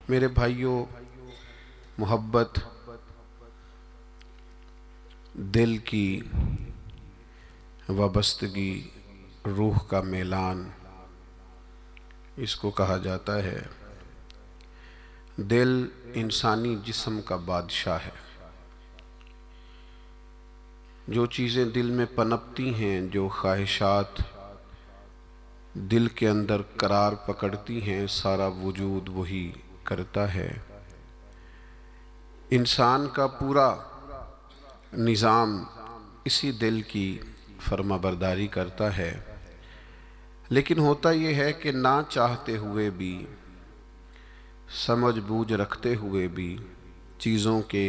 میرے بھائیوں، محبت دل کی وابستگی، روح کا میلان اس کو کہا جاتا ہے۔ دل انسانی جسم کا بادشاہ ہے۔ جو چیزیں دل میں پنپتی ہیں، جو خواہشات دل کے اندر قرار پکڑتی ہیں، سارا وجود وہی کرتا ہے۔ انسان کا پورا نظام اسی دل کی فرما برداری کرتا ہے، لیکن ہوتا یہ ہے کہ نہ چاہتے ہوئے بھی، سمجھ بوجھ رکھتے ہوئے بھی، چیزوں کے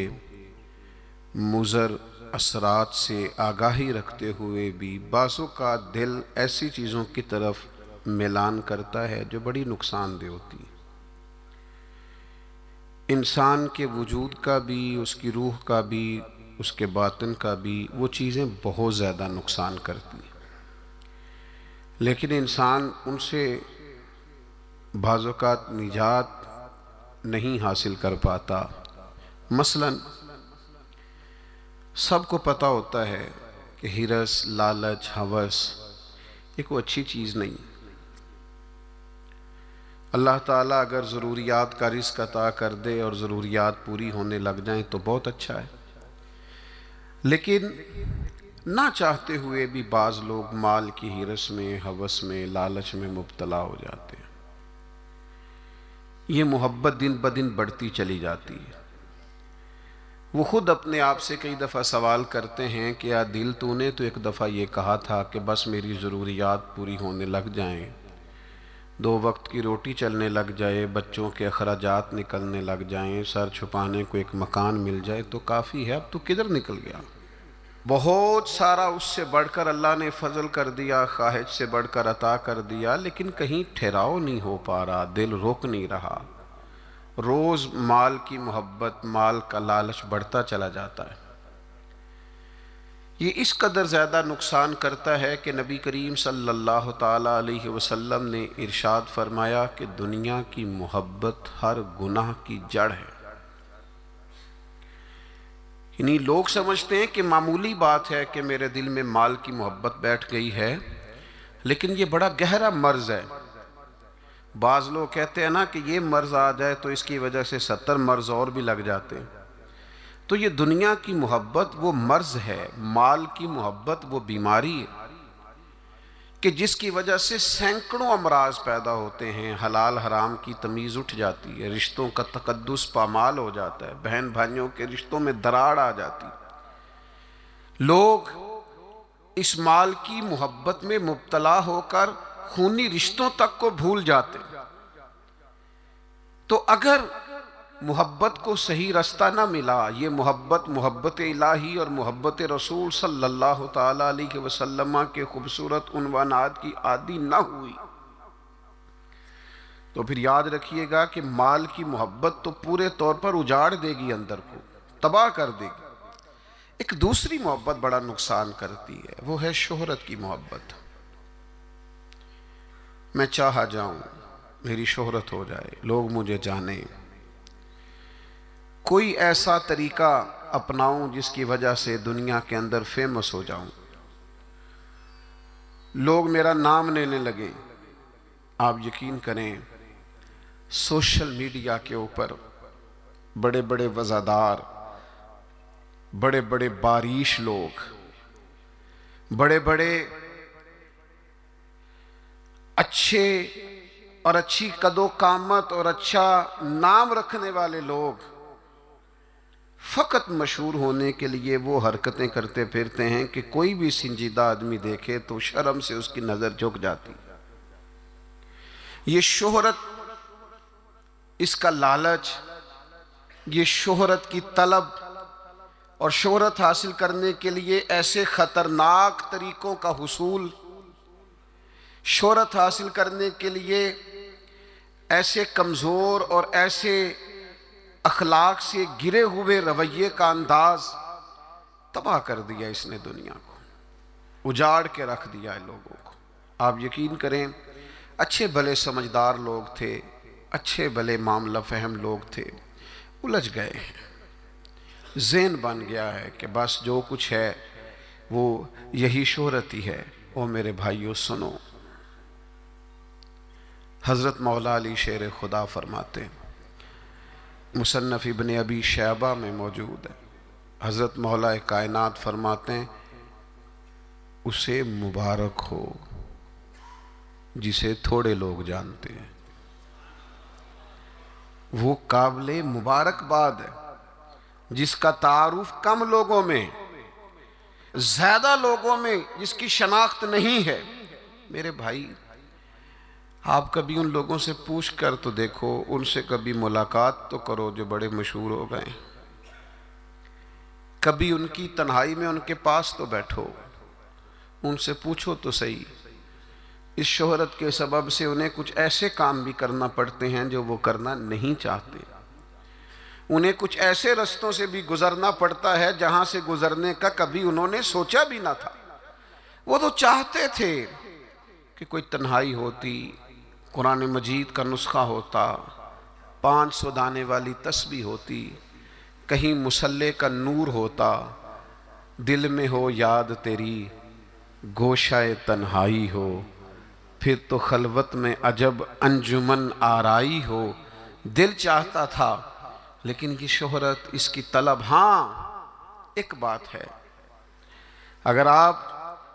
مضر اثرات سے آگاہی رکھتے ہوئے بھی بعض اوقات دل ایسی چیزوں کی طرف میلان کرتا ہے جو بڑی نقصان دہ ہوتی ہے۔ انسان کے وجود کا بھی، اس کی روح کا بھی، اس کے باطن کا بھی وہ چیزیں بہت زیادہ نقصان کرتی ہیں، لیکن انسان ان سے بعض اوقات نجات نہیں حاصل کر پاتا۔ مثلا سب کو پتہ ہوتا ہے کہ ہرس، لالچ، ہوس یہ کوئی اچھی چیز نہیں۔ اللہ تعالیٰ اگر ضروریات کا رزق عطا کر دے اور ضروریات پوری ہونے لگ جائیں تو بہت اچھا ہے، لیکن نہ چاہتے ہوئے بھی بعض لوگ مال کی ہرس میں، ہوس میں، لالچ میں مبتلا ہو جاتے ہیں۔ یہ محبت دن بدن بڑھتی چلی جاتی ہے۔ وہ خود اپنے آپ سے کئی دفعہ سوال کرتے ہیں کہ یا دل تو نے تو ایک دفعہ یہ کہا تھا کہ بس میری ضروریات پوری ہونے لگ جائیں، 2 وقت کی روٹی چلنے لگ جائے، بچوں کے اخراجات نکلنے لگ جائیں، سر چھپانے کو ایک مکان مل جائے تو کافی ہے، اب تو کدھر نکل گیا؟ بہت سارا اس سے بڑھ کر اللہ نے فضل کر دیا، خواہش سے بڑھ کر عطا کر دیا، لیکن کہیں ٹھہراؤ نہیں ہو پا رہا، دل روک نہیں رہا۔ روز مال کی محبت، مال کا لالچ بڑھتا چلا جاتا ہے۔ یہ اس قدر زیادہ نقصان کرتا ہے کہ نبی کریم صلی اللہ تعالیٰ علیہ وسلم نے ارشاد فرمایا کہ دنیا کی محبت ہر گناہ کی جڑ ہے۔ یعنی لوگ سمجھتے ہیں کہ معمولی بات ہے کہ میرے دل میں مال کی محبت بیٹھ گئی ہے، لیکن یہ بڑا گہرا مرض ہے۔ بعض لوگ کہتے ہیں نا کہ یہ مرض آ جائے تو اس کی وجہ سے 70 مرض اور بھی لگ جاتے ہیں۔ تو یہ دنیا کی محبت وہ مرض ہے، مال کی محبت وہ بیماری ہے کہ جس کی وجہ سے سینکڑوں امراض پیدا ہوتے ہیں، حلال حرام کی تمیز اٹھ جاتی ہے، رشتوں کا تقدس پامال ہو جاتا ہے، بہن بھائیوں کے رشتوں میں دراڑ آ جاتی ہے۔ لوگ اس مال کی محبت میں مبتلا ہو کر خونی رشتوں تک کو بھول جاتے ہیں۔ تو اگر محبت کو صحیح رستہ نہ ملا، یہ محبت الہی اور محبت رسول صلی اللہ تعالیٰ علیہ وسلم کے خوبصورت عنوانات کی عادی نہ ہوئی، تو پھر یاد رکھیے گا کہ مال کی محبت تو پورے طور پر اجاڑ دے گی، اندر کو تباہ کر دے گی۔ ایک دوسری محبت بڑا نقصان کرتی ہے، وہ ہے شہرت کی محبت۔ میں چاہا جاؤں، میری شہرت ہو جائے، لوگ مجھے جانیں، کوئی ایسا طریقہ اپناؤں جس کی وجہ سے دنیا کے اندر فیمس ہو جاؤں، لوگ میرا نام لینے لگیں۔ آپ یقین کریں، سوشل میڈیا کے اوپر بڑے بڑے وزادار، بڑے بڑے باریش لوگ، بڑے بڑے اچھے اور اچھی قد و قامت اور اچھا نام رکھنے والے لوگ فقط مشہور ہونے کے لیے وہ حرکتیں کرتے پھرتے ہیں کہ کوئی بھی سنجیدہ آدمی دیکھے تو شرم سے اس کی نظر جھک جاتی۔ یہ شہرت، اس کا لالچ، یہ شہرت کی طلب اور شہرت حاصل کرنے کے لیے ایسے خطرناک طریقوں کا حصول، شہرت حاصل کرنے کے لیے ایسے کمزور اور ایسے اخلاق سے گرے ہوئے رویے کا انداز، تباہ کر دیا اس نے دنیا کو، اجاڑ کے رکھ دیا ہے لوگوں کو۔ آپ یقین کریں، اچھے بھلے سمجھدار لوگ تھے، اچھے بھلے معاملہ فہم لوگ تھے، الجھ گئے ہیں، ذہن بن گیا ہے کہ بس جو کچھ ہے وہ یہی شہرت ہی ہے۔ او میرے بھائیو سنو، حضرت مولا علی شیر خدا فرماتے ہیں، مصنف ابن ابی شیبہ میں موجود ہے، حضرت مولا کائنات فرماتے ہیں اسے مبارک ہو جسے تھوڑے لوگ جانتے ہیں۔ وہ قابل مبارکباد ہے جس کا تعارف کم لوگوں میں، زیادہ لوگوں میں جس کی شناخت نہیں ہے۔ میرے بھائی، آپ کبھی ان لوگوں سے پوچھ کر تو دیکھو، ان سے کبھی ملاقات تو کرو جو بڑے مشہور ہو گئے، کبھی ان کی تنہائی میں ان کے پاس تو بیٹھو، ان سے پوچھو تو صحیح، اس شہرت کے سبب سے انہیں کچھ ایسے کام بھی کرنا پڑتے ہیں جو وہ کرنا نہیں چاہتے، انہیں کچھ ایسے رستوں سے بھی گزرنا پڑتا ہے جہاں سے گزرنے کا کبھی انہوں نے سوچا بھی نہ تھا۔ وہ تو چاہتے تھے کہ کوئی تنہائی ہوتی، قرآن مجید کا نسخہ ہوتا، 500 دانے والی تسبیح ہوتی، کہیں مصلے کا نور ہوتا، دل میں ہو یاد تیری گوشہ تنہائی ہو، پھر تو خلوت میں عجب انجمن آرائی ہو۔ دل چاہتا تھا، لیکن یہ شہرت، اس کی طلب، ہاں ایک بات ہے، اگر آپ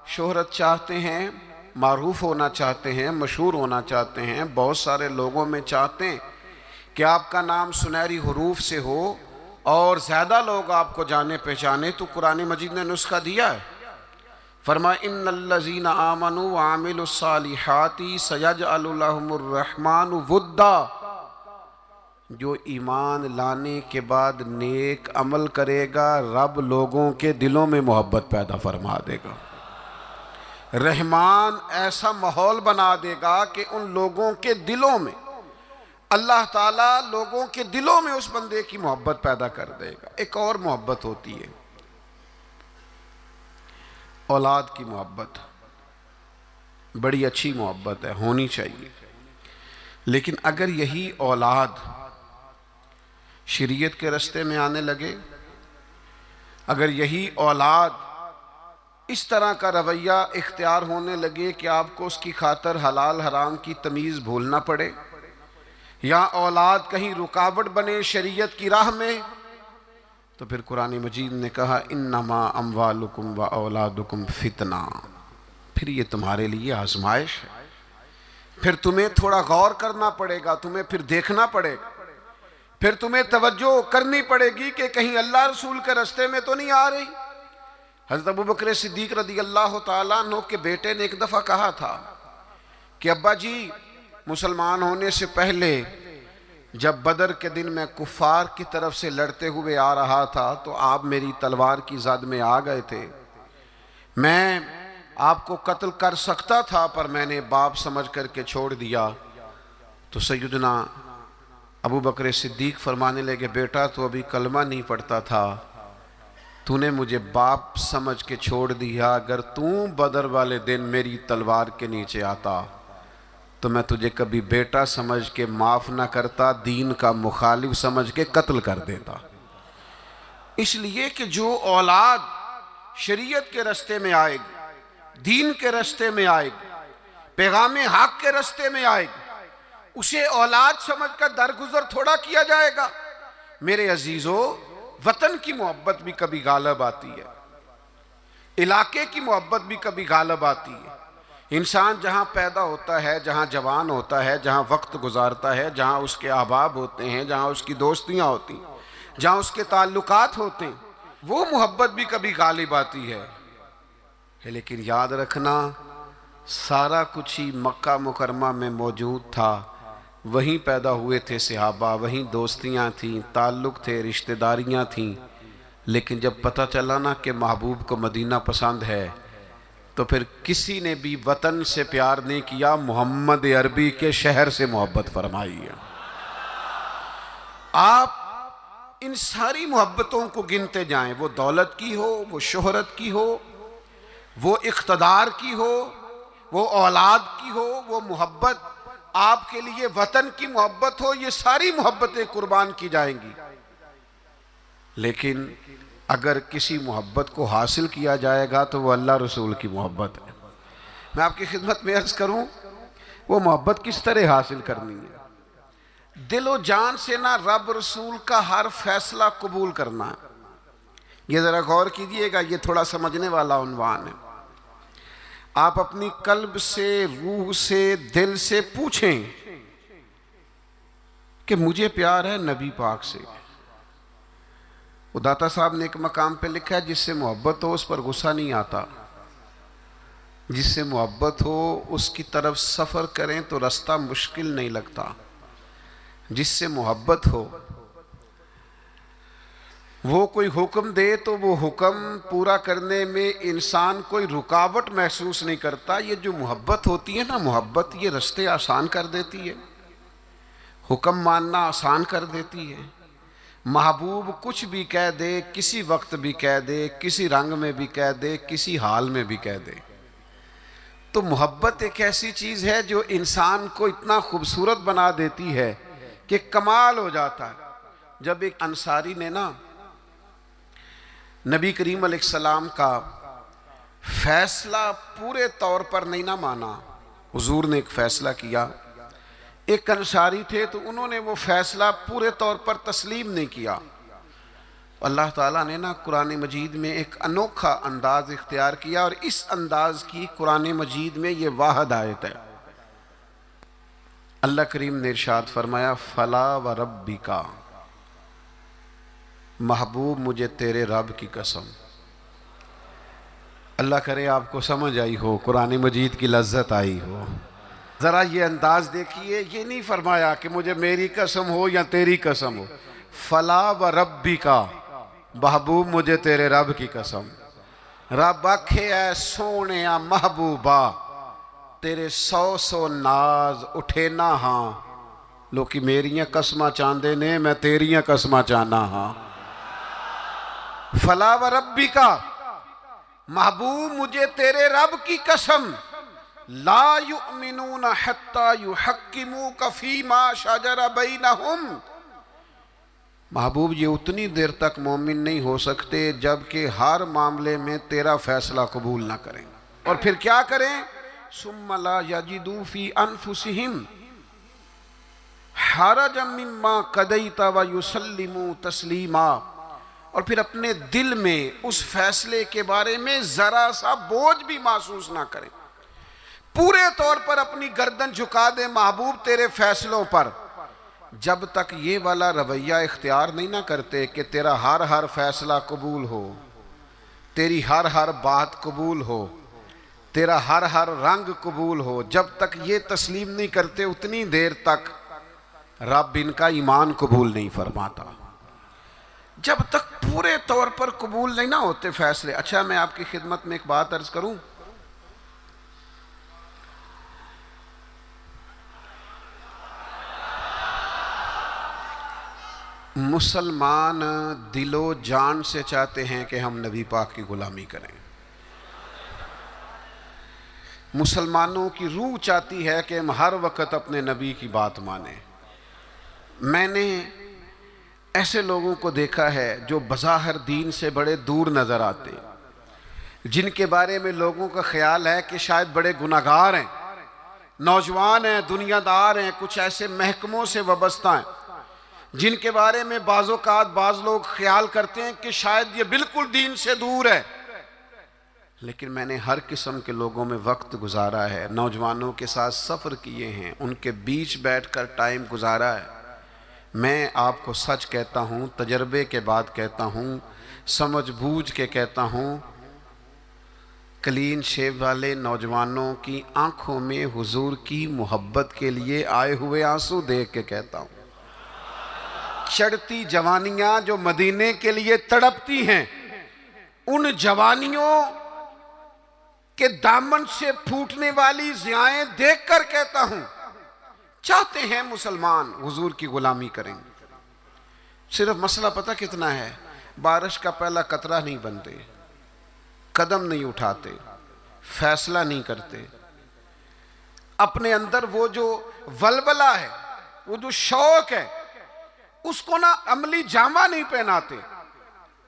شہرت چاہتے ہیں، معروف ہونا چاہتے ہیں، مشہور ہونا چاہتے ہیں، بہت سارے لوگوں میں چاہتے ہیں کہ آپ کا نام سنہری حروف سے ہو اور زیادہ لوگ آپ کو جانے پہچانے، تو قرآن مجید نے نسخہ دیا ہے، فرمایا ان الذین آمنوا وعملوا الصالحات سیجعل لهم الرحمن ودا، جو ایمان لانے کے بعد نیک عمل کرے گا رب لوگوں کے دلوں میں محبت پیدا فرما دے گا، رحمان ایسا ماحول بنا دے گا کہ ان لوگوں کے دلوں میں اللہ تعالیٰ لوگوں کے دلوں میں اس بندے کی محبت پیدا کر دے گا۔ ایک اور محبت ہوتی ہے، اولاد کی محبت، بڑی اچھی محبت ہے، ہونی چاہیے، لیکن اگر یہی اولاد شریعت کے رستے میں آنے لگے، اگر یہی اولاد اس طرح کا رویہ اختیار ہونے لگے کہ آپ کو اس کی خاطر حلال حرام کی تمیز بھولنا پڑے، یا اولاد کہیں رکاوٹ بنے شریعت کی راہ میں، تو پھر قرآن مجید نے کہا انما اموالکم و اولادکم فتنہ، پھر یہ تمہارے لیے آزمائش ہے، پھر تمہیں تھوڑا غور کرنا پڑے گا، تمہیں پھر دیکھنا پڑے گا، پھر تمہیں توجہ کرنی پڑے گی کہ کہیں اللہ رسول کے رستے میں تو نہیں آ رہی۔ حضرت ابوبکر صدیق رضی اللہ تعالیٰ عنہ کے بیٹے نے ایک دفعہ کہا تھا کہ ابا جی، مسلمان ہونے سے پہلے جب بدر کے دن میں کفار کی طرف سے لڑتے ہوئے آ رہا تھا تو آپ میری تلوار کی زد میں آ گئے تھے، میں آپ کو قتل کر سکتا تھا پر میں نے باپ سمجھ کر کے چھوڑ دیا۔ تو سیدنا ابوبکر صدیق فرمانے لگے بیٹا تو ابھی کلمہ نہیں پڑھتا تھا، تو نے مجھے باپ سمجھ کے چھوڑ دیا، اگر تو بدر والے دن میری تلوار کے نیچے آتا تو میں تجھے کبھی بیٹا سمجھ کے معاف نہ کرتا، دین کا مخالف سمجھ کے قتل کر دیتا۔ اس لیے کہ جو اولاد شریعت کے رستے میں آئے گی، دین کے رستے میں آئے گی، پیغام حق کے رستے میں آئے گی، اسے اولاد سمجھ کر درگزر تھوڑا کیا جائے گا۔ میرے عزیزو، وطن کی محبت بھی کبھی غالب آتی ہے، علاقے کی محبت بھی کبھی غالب آتی ہے۔ انسان جہاں پیدا ہوتا ہے، جہاں جوان ہوتا ہے، جہاں وقت گزارتا ہے، جہاں اس کے احباب ہوتے ہیں، جہاں اس کی دوستیاں ہوتی ہیں، جہاں اس کے تعلقات ہوتے ہیں، وہ محبت بھی کبھی غالب آتی ہے۔ لیکن یاد رکھنا، سارا کچھ ہی مکہ مکرمہ میں موجود تھا، وہیں پیدا ہوئے تھے صحابہ، وہیں دوستیاں تھیں، تعلق تھے، رشتہ داریاں تھیں، لیکن جب پتہ چلا نا کہ محبوب کو مدینہ پسند ہے تو پھر کسی نے بھی وطن سے پیار نہیں کیا، محمد عربی کے شہر سے محبت فرمائی ہے۔ آپ ان ساری محبتوں کو گنتے جائیں، وہ دولت کی ہو، وہ شہرت کی ہو، وہ اقتدار کی ہو، وہ اولاد کی ہو، وہ محبت آپ کے لیے وطن کی محبت ہو، یہ ساری محبتیں قربان کی جائیں گی، لیکن اگر کسی محبت کو حاصل کیا جائے گا تو وہ اللہ رسول کی محبت ہے۔ میں آپ کی خدمت میں عرض کروں وہ محبت کس طرح حاصل کرنی ہے؟ دل و جان سے نہ رب رسول کا ہر فیصلہ قبول کرنا ہے۔ یہ ذرا غور کیجئے گا، یہ تھوڑا سمجھنے والا عنوان ہے۔ آپ اپنی قلب سے، روح سے، دل سے پوچھیں کہ مجھے پیار ہے نبی پاک سے۔ وہ داتا صاحب نے ایک مقام پہ لکھا ہے جس سے محبت ہو اس پر غصہ نہیں آتا، جس سے محبت ہو اس کی طرف سفر کریں تو رستہ مشکل نہیں لگتا۔ جس سے محبت ہو وہ کوئی حکم دے تو وہ حکم پورا کرنے میں انسان کوئی رکاوٹ محسوس نہیں کرتا۔ یہ جو محبت ہوتی ہے نا، محبت یہ رستے آسان کر دیتی ہے، حکم ماننا آسان کر دیتی ہے۔ محبوب کچھ بھی کہہ دے، کسی وقت بھی کہہ دے، کسی رنگ میں بھی کہہ دے، کسی حال میں بھی کہہ دے۔ تو محبت ایک ایسی چیز ہے جو انسان کو اتنا خوبصورت بنا دیتی ہے کہ کمال ہو جاتا ہے۔ جب ایک انصاری نے نا نبی کریم علیہ السلام کا فیصلہ پورے طور پر نہیں نہ مانا، حضور نے ایک فیصلہ کیا، ایک انصاری تھے تو انہوں نے وہ فیصلہ پورے طور پر تسلیم نہیں کیا۔ اللہ تعالیٰ نے نا قرآن مجید میں ایک انوکھا انداز اختیار کیا، اور اس انداز کی قرآن مجید میں یہ واحد آیت ہے۔ اللہ کریم نے ارشاد فرمایا فلا وربک، محبوب مجھے تیرے رب کی قسم۔ اللہ کرے آپ کو سمجھ آئی ہو، قرآن مجید کی لذت آئی ہو۔ ذرا یہ انداز دیکھیے، یہ نہیں فرمایا کہ مجھے میری قسم ہو یا تیری قسم ہو، فلا وربک، محبوب مجھے تیرے رب کی قسم۔ رب آکھے اے سونے محبوبہ تیرے سو ناز اٹھے نہ ہاں، لوکی میریاں قسمہ چاندے نے میں تیریاں قسمہ چانا ہاں۔ فلا وربک، محبوب مجھے تیرے رب کی قسم، لا یؤمنون حتی یحکموک فیما شجر بینہم، محبوب یہ اتنی دیر تک مومن نہیں ہو سکتے جب کہ ہر معاملے میں تیرا فیصلہ قبول نہ کریں، اور پھر کیا کریں؟ ثم لا یجدوا فی انفسہم حرجا مما قضیت ویسلموا تسلیما، اور پھر اپنے دل میں اس فیصلے کے بارے میں ذرا سا بوجھ بھی محسوس نہ کریں، پورے طور پر اپنی گردن جھکا دیں محبوب تیرے فیصلوں پر۔ جب تک یہ والا رویہ اختیار نہیں نہ کرتے کہ تیرا ہر فیصلہ قبول ہو، تیری ہر بات قبول ہو، تیرا ہر رنگ قبول ہو، جب تک یہ تسلیم نہیں کرتے اتنی دیر تک رب ان کا ایمان قبول نہیں فرماتا۔ جب تک پورے طور پر قبول نہیں نہ ہوتے فیصلے۔ اچھا میں آپ کی خدمت میں ایک بات عرض کروں، مسلمان دل و جان سے چاہتے ہیں کہ ہم نبی پاک کی غلامی کریں، مسلمانوں کی روح چاہتی ہے کہ ہم ہر وقت اپنے نبی کی بات مانیں۔ میں نے ایسے لوگوں کو دیکھا ہے جو بظاہر دین سے بڑے دور نظر آتے، جن کے بارے میں لوگوں کا خیال ہے کہ شاید بڑے گناہگار ہیں، نوجوان ہیں، دنیا دار ہیں، کچھ ایسے محکموں سے وابستہ ہیں جن کے بارے میں بعض اوقات بعض لوگ خیال کرتے ہیں کہ شاید یہ بالکل دین سے دور ہے۔ لیکن میں نے ہر قسم کے لوگوں میں وقت گزارا ہے، نوجوانوں کے ساتھ سفر کیے ہیں، ان کے بیچ بیٹھ کر ٹائم گزارا ہے۔ میں آپ کو سچ کہتا ہوں، تجربے کے بعد کہتا ہوں، سمجھ بوجھ کے کہتا ہوں، کلین شیو والے نوجوانوں کی آنکھوں میں حضور کی محبت کے لیے آئے ہوئے آنسو دیکھ کے کہتا ہوں، چڑھتی جوانیاں جو مدینے کے لیے تڑپتی ہیں، ان جوانیوں کے دامن سے پھوٹنے والی ضیائیں دیکھ کر کہتا ہوں، چاہتے ہیں مسلمان حضور کی غلامی کریں۔ صرف مسئلہ پتہ کتنا ہے؟ بارش کا پہلا قطرہ نہیں بنتے، قدم نہیں اٹھاتے، فیصلہ نہیں کرتے، اپنے اندر وہ جو ولولہ ہے، وہ جو شوق ہے، اس کو نہ عملی جامہ نہیں پہناتے.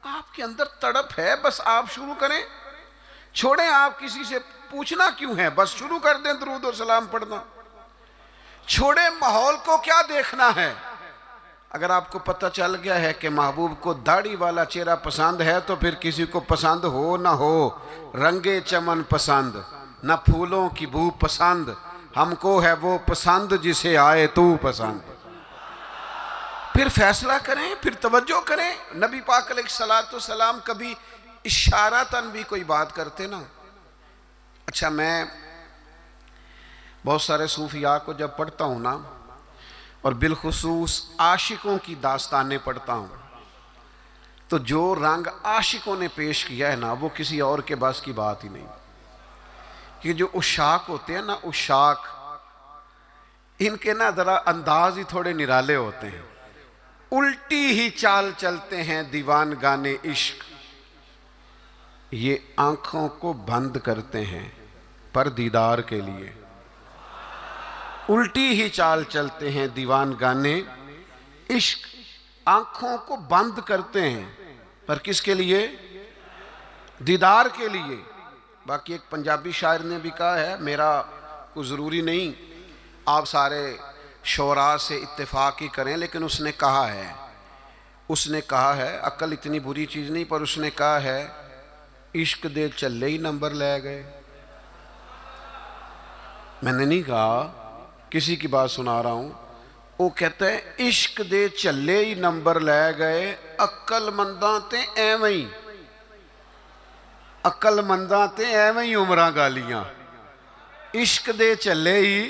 آپ کے اندر تڑپ ہے، بس آپ شروع کریں. چھوڑیں آپ کسی سے پوچھنا کیوں ہے، بس شروع کر دیں درود و سلام پڑھنا. چھوڑیں ماحول کو کیا دیکھنا ہے. اگر آپ کو پتہ چل گیا ہے کہ محبوب کو داڑھی والا چہرہ پسند ہے تو پھر کسی کو پسند ہو نہ ہو، رنگے چمن پسند نہ پھولوں کی بو پسند، ہم کو ہے وہ پسند جسے آئے تو پسند. پھر فیصلہ کریں، پھر توجہ کریں. نبی پاک علیہ السلام کبھی اشارتاً بھی کوئی بات کرتے نا. اچھا، میں بہت سارے صوفیاء کو جب پڑھتا ہوں نا، اور بالخصوص عاشقوں کی داستانیں پڑھتا ہوں، تو جو رنگ عاشقوں نے پیش کیا ہے نا، وہ کسی اور کے بس کی بات ہی نہیں. کہ جو عشاق ہوتے ہیں نا، عشاق، ان کے نا ذرا انداز ہی تھوڑے نرالے ہوتے ہیں. الٹی ہی چال چلتے ہیں دیوان گانے عشق، یہ آنکھوں کو بند کرتے ہیں پر دیدار کے لیے. الٹی ہی چال چلتے ہیں دیوان گانے عشق، آنکھوں کو بند کرتے ہیں پر کس کے لیے؟ دیدار کے لیے. باقی ایک پنجابی شاعر نے بھی کہا ہے، میرا کوئی ضروری نہیں آپ سارے شعراء سے اتفاق ہی کریں، لیکن اس نے کہا ہے عقل اتنی بری چیز نہیں، پر اس نے کہا ہے عشق دے چلے ہی نمبر لے گئے. میں نے نہیں کہا، کسی کی بات سنا رہا ہوں. وہ کہتا ہے عشق دے چلے ہی نمبر لے گئے، عقل منداں تے ایویں، عقل منداں تے ایویں عمراں گالیاں. عشق دے چلے ہی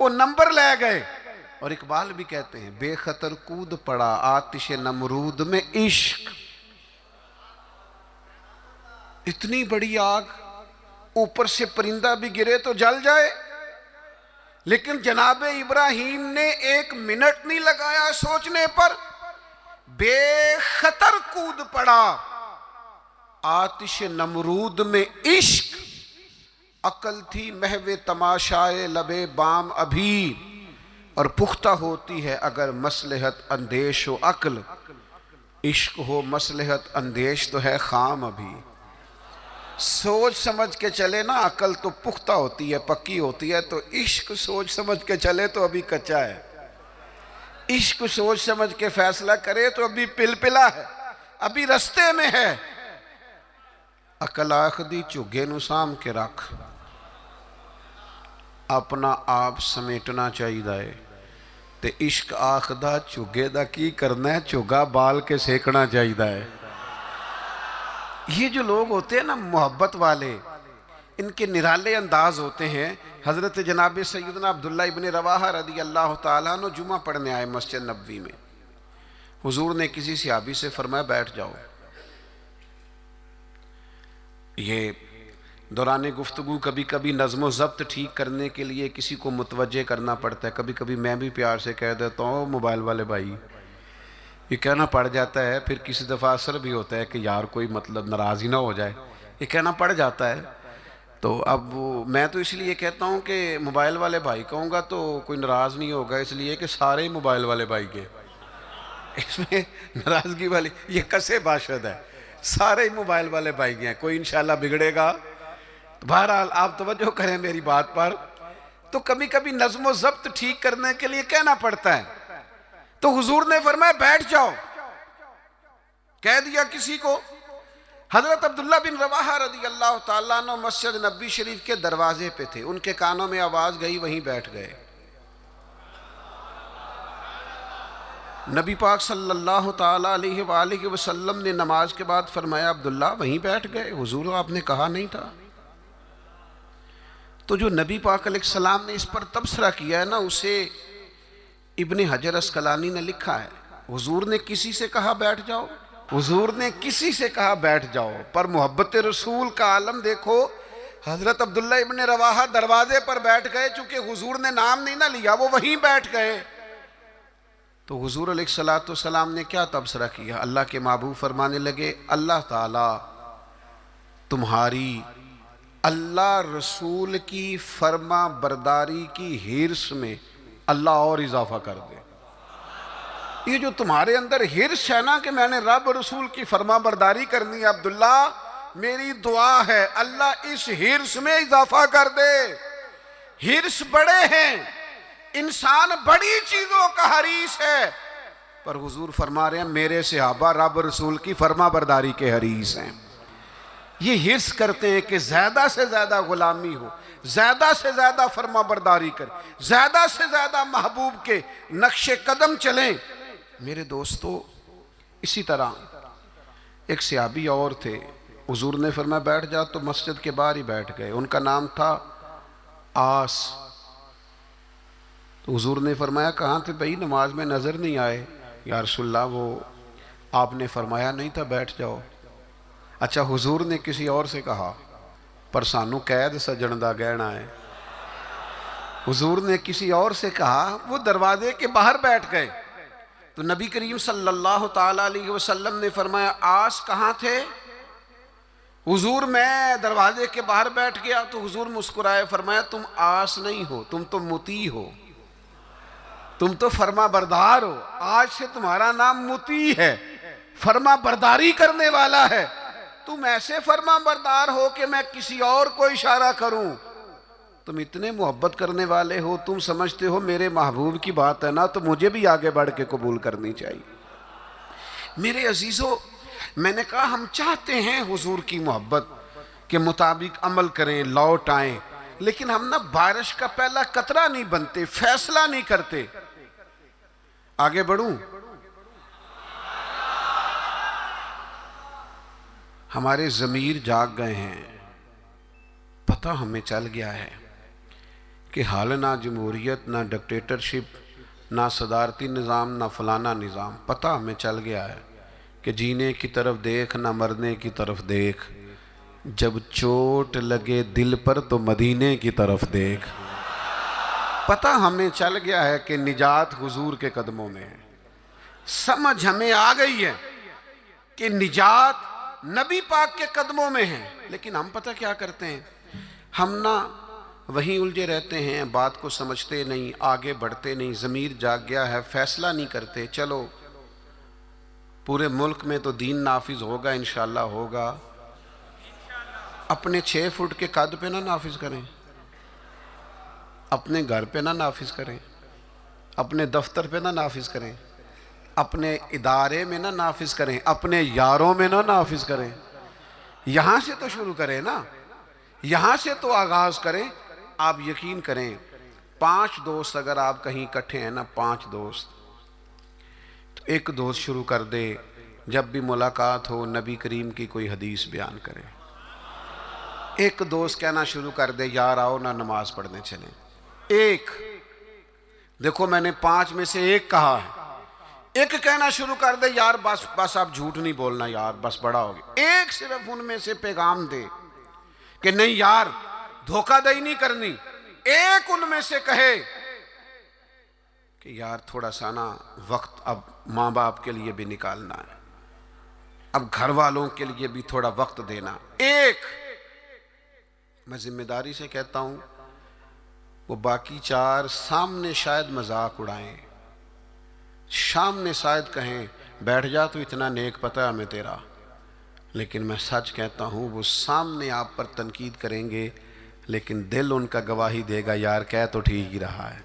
وہ نمبر لے گئے. اور اقبال بھی کہتے ہیں بے خطر کود پڑا آتش نمرود میں عشق. اتنی بڑی آگ، اوپر سے پرندہ بھی گرے تو جل جائے، لیکن جناب ابراہیم نے 1 منٹ نہیں لگایا سوچنے پر. بے خطر کود پڑا آتش نمرود میں عشق، عقل تھی محو تماشائے لبے بام ابھی، اور پختہ ہوتی ہے اگر مصلحت اندیش و عقل، عشق ہو مصلحت اندیش تو ہے خام ابھی. سوچ سمجھ کے چلے نا، عقل تو پختہ ہوتی ہے، پکی ہوتی ہے، تو عشق سوچ سمجھ کے چلے تو ابھی کچا ہے. عشق سوچ سمجھ کے فیصلہ کرے تو ابھی پلپلا ہے، ابھی رستے میں ہے. عقل آخدی چگے نو سام کے رکھ، اپنا آپ سمیٹنا چاہیے. تے عشق آخدہ چگے دا کی کرنا ہے، چگا بال کے سیکنا چاہیے. یہ جو لوگ ہوتے ہیں نا محبت والے، ان کے نرالے انداز ہوتے ہیں. حضرت جناب سیدنا عبداللہ ابن رواحہ رضی اللہ تعالیٰ عنہ جمعہ پڑھنے آئے مسجد نبوی میں. حضور نے کسی صحابی سے فرمایا بیٹھ جاؤ. یہ دوران گفتگو کبھی کبھی نظم و ضبط ٹھیک کرنے کے لیے کسی کو متوجہ کرنا پڑتا ہے. کبھی کبھی میں بھی پیار سے کہہ دیتا ہوں موبائل والے بھائی، یہ کہنا پڑ جاتا ہے. پھر کسی دفعہ اثر بھی ہوتا ہے کہ یار کوئی مطلب ناراض ہی نہ ہو جائے، یہ کہنا پڑ جاتا ہے. تو اب میں تو اس لیے کہتا ہوں کہ موبائل والے بھائی کہوں گا تو کوئی ناراض نہیں ہوگا، اس لیے کہ سارے موبائل والے بھائی کے اس میں ناراضگی والی یہ کسے باشد ہے، سارے موبائل والے بھائی ہیں، کوئی انشاءاللہ بگڑے گا. بہرحال آپ توجہ کریں میری بات پر. تو کبھی کبھی نظم و ضبط ٹھیک کرنے کے لیے کہنا پڑتا ہے. تو حضور نے فرمایا بیٹھ جاؤ. کہہ دیا کسی کو. حضرت عبداللہ بن رواحہ رضی اللہ تعالیٰ عنہ مسجد نبوی شریف کے دروازے پہ تھے، ان کے کانوں میں آواز گئی، وہیں بیٹھ گئے. نبی پاک صلی اللہ تعالیٰ علیہ وآلہ وسلم نے نماز کے بعد فرمایا عبداللہ وہیں بیٹھ گئے، حضور آپ نے کہا نہیں تھا. تو جو نبی پاک علیہ السلام نے اس پر تبصرہ کیا ہے نا، اسے ابن حجر اسقلانی نے لکھا ہے. حضور نے کسی سے کہا بیٹھ جاؤ، حضور نے کسی سے کہا بیٹھ جاؤ، پر محبت رسول کا عالم دیکھو. حضرت عبداللہ ابن رواحہ دروازے پر بیٹھ گئے، چونکہ حضور نے نام نہیں نہ لیا، وہ وہیں بیٹھ گئے. تو حضور علیہ السلام نے کیا تبصرہ کیا؟ اللہ کے محبوب فرمانے لگے اللہ تعالیٰ تمہاری اللہ رسول کی فرما برداری کی ہرس میں اللہ اور اضافہ کر دے۔ یہ جو تمہارے اندر ہرس ہے نا کہ میں نے رب رسول کی فرما برداری کرنی ہے، عبداللہ میری دعا ہے اللہ اس ہرس میں اضافہ کر دے۔ ہرس بڑے ہیں، انسان بڑی چیزوں کا حریص ہے، پر حضور فرما رہے ہیں میرے صحابہ رب رسول کی فرما برداری کے حریص ہیں۔ یہ ہرس کرتے ہیں کہ زیادہ سے زیادہ غلامی ہو، زیادہ سے زیادہ فرما برداری کریں، زیادہ سے زیادہ محبوب کے نقش قدم چلیں۔ میرے دوستو، اسی طرح ایک صحابی اور تھے، حضور نے فرمایا بیٹھ جا، تو مسجد کے باہر ہی بیٹھ گئے۔ ان کا نام تھا آس۔ تو حضور نے فرمایا کہاں تھے بھائی، نماز میں نظر نہیں آئے۔ یا رسول اللہ وہ آپ نے فرمایا نہیں تھا بیٹھ جاؤ۔ اچھا حضور نے کسی اور سے کہا، پر سانو قید سجن دا گہنا ہے۔ حضور نے کسی اور سے کہا، وہ دروازے کے باہر بیٹھ گئے۔ تو نبی کریم صلی اللہ تعالیٰ علیہ وسلم نے فرمایا آس کہاں تھے؟ حضور میں دروازے کے باہر بیٹھ گیا۔ تو حضور مسکرائے، فرمایا تم آس نہیں ہو، تم تو مطیع ہو، تم تو فرما بردار ہو۔ آج سے تمہارا نام مطیع ہے، فرما برداری کرنے والا ہے۔ تم ایسے فرما بردار ہو کہ میں کسی اور کو اشارہ کروں۔ تم اتنے محبت کرنے والے ہو، تم سمجھتے ہو میرے محبوب کی بات ہے نا، تو مجھے بھی آگے بڑھ کے قبول کرنی چاہیے۔ میرے عزیزو، میں نے کہا ہم چاہتے ہیں حضور کی محبت کے مطابق عمل کریں، لوٹ آئیں، لیکن ہم نا بارش کا پہلا قطرہ نہیں بنتے، فیصلہ نہیں کرتے۔ آگے بڑھوں؟ ہمارے ضمیر جاگ گئے ہیں، پتہ ہمیں چل گیا ہے کہ حال نہ جمہوریت، نہ ڈکٹیٹرشپ، نہ صدارتی نظام، نہ فلانا نظام۔ پتہ ہمیں چل گیا ہے کہ جینے کی طرف دیکھ، نہ مرنے کی طرف دیکھ، جب چوٹ لگے دل پر تو مدینے کی طرف دیکھ۔ پتہ ہمیں چل گیا ہے کہ نجات حضور کے قدموں میں ہے۔ سمجھ ہمیں آ گئی ہے کہ نجات نبی پاک کے قدموں میں ہے، لیکن ہم پتہ کیا کرتے ہیں، ہم نہ وہیں الجھے رہتے ہیں، بات کو سمجھتے نہیں، آگے بڑھتے نہیں۔ ضمیر جاگ گیا ہے، فیصلہ نہیں کرتے، چلو پورے ملک میں تو دین نافذ ہوگا، انشاءاللہ ہوگا۔ اپنے 6 فٹ کے قد پہ نہ نافذ کریں، اپنے گھر پہ نہ نافذ کریں، اپنے دفتر پہ نہ نافذ کریں، اپنے ادارے میں نہ نافذ کریں، اپنے یاروں میں نہ نافذ کریں۔ یہاں سے تو شروع کریں نا، یہاں سے تو آغاز کریں۔ آپ یقین کریں، 5 دوست اگر آپ کہیں اکٹھے ہیں نا، 5 دوست، تو ایک دوست شروع کر دے جب بھی ملاقات ہو نبی کریم کی کوئی حدیث بیان کرے۔ ایک دوست کہنا شروع کر دے یار آؤ نا نماز پڑھنے چلیں۔ ایک، دیکھو میں نے 5 میں سے ایک کہا ہے، ایک کہنا شروع کر دے یار بس آپ جھوٹ نہیں بولنا یار، بس بڑا ہو گیا۔ ایک صرف ان میں سے پیغام دے کہ نہیں یار دھوکہ دہی نہیں کرنی۔ ایک ان میں سے کہے کہ یار تھوڑا سا نا وقت اب ماں باپ کے لیے بھی نکالنا ہے، اب گھر والوں کے لیے بھی تھوڑا وقت دینا۔ ایک، میں ذمہ داری سے کہتا ہوں، وہ باقی 4 سامنے شاید مذاق اڑائیں، سامنے شاید کہیں بیٹھ جا تو اتنا نیک پتہ ہے ہمیں تیرا، لیکن میں سچ کہتا ہوں وہ سامنے آپ پر تنقید کریں گے، لیکن دل ان کا گواہی دے گا یار کہہ تو ٹھیک ہی رہا ہے۔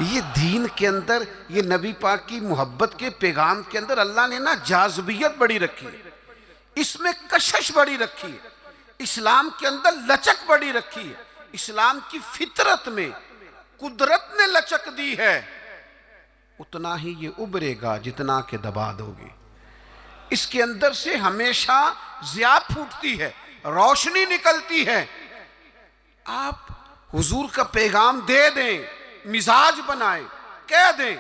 یہ دین کے اندر، یہ نبی پاک کی محبت کے پیغام کے اندر اللہ نے نا جاذبیت بڑی رکھی ہے، اس میں کشش بڑی رکھی ہے، اسلام کے اندر لچک بڑی رکھی ہے۔ اسلام کی فطرت میں قدرت نے لچک دی ہے، اتنا ہی یہ ابھرے گا جتنا کہ دبا دو گے۔ اس کے اندر سے ہمیشہ ضیاء پھوٹتی ہے، روشنی نکلتی ہے۔ آپ حضور کا پیغام دے دیں، مزاج بنائیں، کہہ دیں،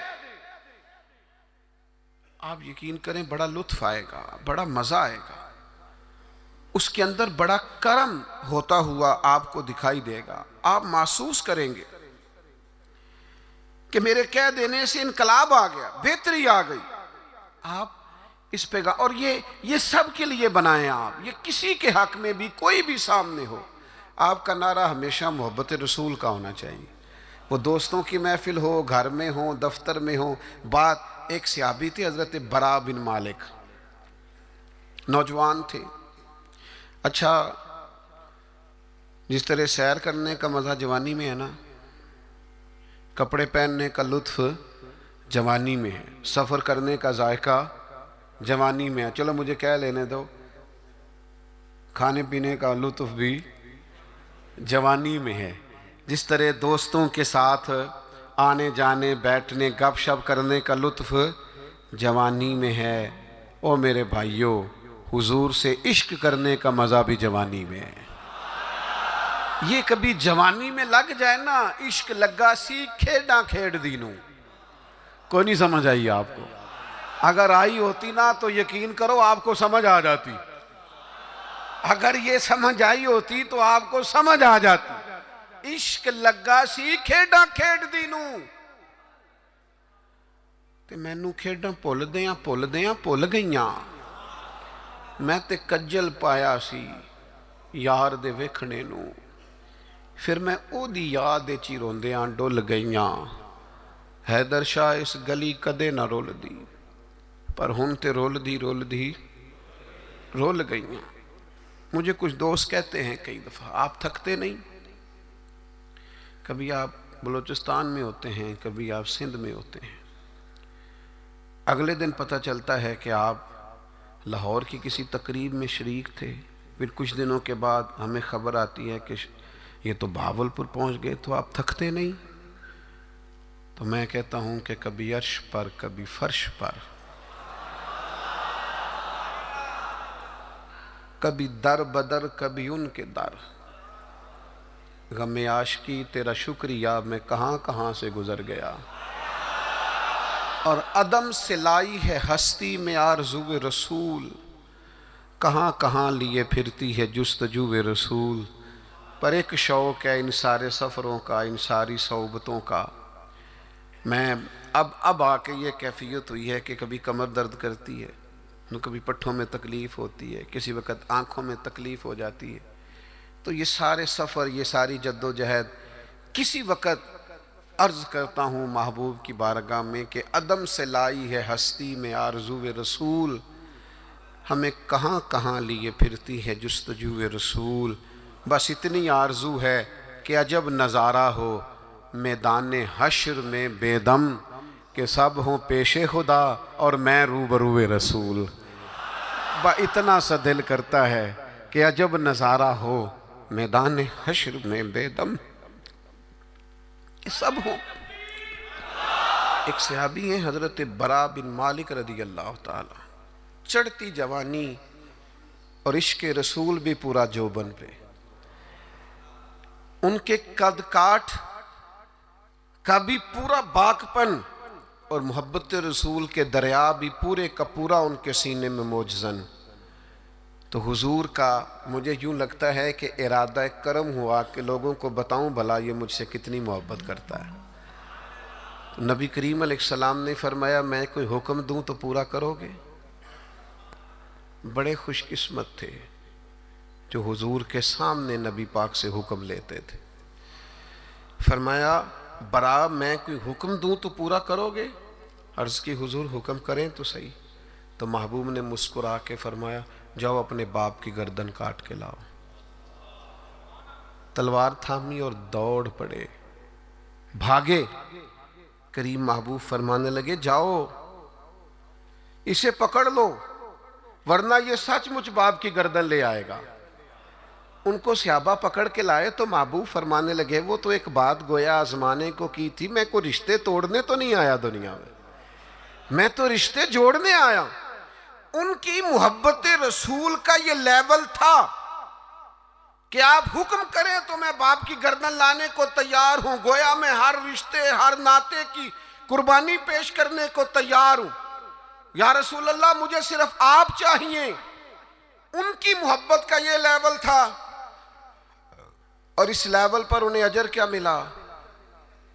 آپ یقین کریں بڑا لطف آئے گا، بڑا مزہ آئے گا، اس کے اندر بڑا کرم ہوتا ہوا آپ کو دکھائی دے گا۔ آپ محسوس کریں گے کہ میرے کہہ دینے سے انقلاب آ گیا، بہتری آ گئی۔ آپ اس پیغام، اور یہ سب کے لیے بنائیں آپ، یہ کسی کے حق میں بھی کوئی بھی سامنے ہو، آپ کا نعرہ ہمیشہ محبت رسول کا ہونا چاہیے. وہ دوستوں کی محفل ہو، گھر میں ہو، دفتر میں ہو. بات ایک صحابی تھے حضرت برا بن مالک، نوجوان تھے. اچھا، جس طرح سیر کرنے کا مزہ جوانی میں ہے نا، کپڑے پہننے کا لطف جوانی میں ہے، سفر کرنے کا ذائقہ جوانی میں ہے. چلو مجھے کہہ لینے دو، کھانے پینے کا لطف بھی جوانی میں ہے. جس طرح دوستوں کے ساتھ آنے جانے بیٹھنے گپ شپ کرنے کا لطف جوانی میں ہے. او میرے بھائیوں، حضور سے عشق کرنے کا مزہ بھی جوانی میں ہے. یہ کبھی جوانی میں لگ جائے نا، عشق لگا سی کھیڑاں کھیڑ دینوں. کوئی نہیں سمجھ آئی آپ کو؟ اگر آئی ہوتی نا تو یقین کرو آپ کو سمجھ آ جاتی. اگر یہ سمجھ آئی ہوتی تو آپ کو سمجھ آ جاتی. عشق لگا سی کھیڑاں کھیڑ دینوں، تے مینوں کھیڑاں بھل گئیاں. میں تے کجل پایا سی یار دے ویکھنے نو، پھر میں او دی یاد چی روندیاں ڈل گئیاں. حیدر شاہ اس گلی کدے نہ رول دی، پر ہن تے رول دی رول گئیاں. مجھے کچھ دوست کہتے ہیں کئی دفعہ، آپ تھکتے نہیں؟ کبھی آپ بلوچستان میں ہوتے ہیں، کبھی آپ سندھ میں ہوتے ہیں، اگلے دن پتہ چلتا ہے کہ آپ لاہور کی کسی تقریب میں شریک تھے. پھر کچھ دنوں کے بعد ہمیں خبر آتی ہے کہ یہ تو بہاولپور پہنچ گئے. تو آپ تھکتے نہیں؟ تو میں کہتا ہوں کہ کبھی عرش پر کبھی فرش پر، کبھی در بدر کبھی ان کے در، غم عاشقی تیرا شکریہ میں کہاں سے گزر گیا. اور عدم سے لائی ہے ہستی میں آرزو رسول، کہاں لیے پھرتی ہے جستجو رسول. پر ایک شوق ہے ان سارے سفروں کا، ان ساری صحبتوں کا. میں اب آ کے یہ کیفیت ہوئی ہے کہ کبھی کمر درد کرتی ہے، کبھی پٹھوں میں تکلیف ہوتی ہے، کسی وقت آنکھوں میں تکلیف ہو جاتی ہے. تو یہ سارے سفر، یہ ساری جد و جہد، کسی وقت عرض کرتا ہوں محبوب کی بارگاہ میں کہ عدم سے لائی ہے ہستی میں آرزو رسول، ہمیں کہاں لیے پھرتی ہے جستجو رسول. بس اتنی آرزو ہے کہ عجب نظارہ ہو میدان حشر میں بے دم، کہ سب ہوں پیش خدا اور میں روبرو رسول. اتنا سا دل کرتا ہے کہ عجب نظارہ ہو میدان حشر میں بے دم، کہ سب ہوں. ایک صحابی ہیں حضرت برا بن مالک رضی اللہ تعالی، چڑھتی جوانی اور عشق رسول بھی پورا جوبن پہ. ان کے قد کاٹ کا بھی پورا باکپن اور محبت رسول کے دریا بھی پورے کا پورا ان کے سینے میں موجزن. تو حضور کا مجھے یوں لگتا ہے کہ ارادہ کرم ہوا کہ لوگوں کو بتاؤں بھلا یہ مجھ سے کتنی محبت کرتا ہے. نبی کریم علیہ السلام نے فرمایا میں کوئی حکم دوں تو پورا کرو گے؟ بڑے خوش قسمت تھے جو حضور کے سامنے نبی پاک سے حکم لیتے تھے. فرمایا برا میں کوئی حکم دوں تو پورا کرو گے؟ عرض کی حضور حکم کریں تو صحیح. تو محبوب نے مسکرا کے فرمایا جاؤ اپنے باپ کی گردن کاٹ کے لاؤ. تلوار تھامی اور دوڑ پڑے، بھاگے. کریم محبوب فرمانے لگے جاؤ اسے پکڑ لو ورنہ یہ سچ مچ باپ کی گردن لے آئے گا. ان کو صحابہ پکڑ کے لائے تو محبوب فرمانے لگے وہ تو ایک بات گویا آزمانے کو کی تھی، میں کوئی رشتے توڑنے تو نہیں آیا دنیا میں تو رشتے جوڑنے آیا. ان کی محبت رسول کا یہ لیول تھا کہ آپ حکم کریں تو میں باپ کی گردن لانے کو تیار ہوں. گویا میں ہر رشتے ہر ناطے کی قربانی پیش کرنے کو تیار ہوں. یا رسول اللہ مجھے صرف آپ چاہیے. ان کی محبت کا یہ لیول تھا. اور اس لیول پر انہیں اجر کیا ملا؟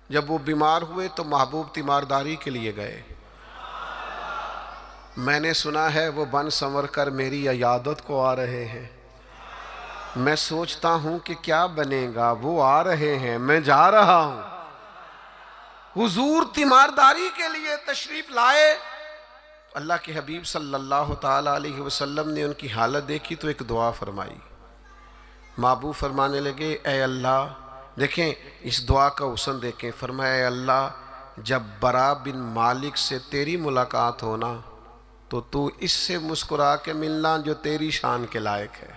جب وہ بیمار ہوئے تو محبوب تیمارداری کے لیے گئے. میں نے سنا ہے وہ بن سنور کر میری عیادت کو آ رہے ہیں. میں سوچتا ہوں کہ کیا بنے گا، وہ آ رہے ہیں، میں جا رہا ہوں۔ حضور تیمارداری کے لیے تشریف لائے۔ اللہ کے حبیب صلی اللہ تعالیٰ علیہ وسلم نے ان کی حالت دیکھی تو ایک دعا فرمائی۔ محبوب فرمانے لگے اے اللہ، دیکھیں اس دعا کا حسن دیکھیں، فرمایا اے اللہ جب برا بن مالک سے تیری ملاقات ہونا تو تو اس سے مسکرا کے ملنا جو تیری شان کے لائق ہے۔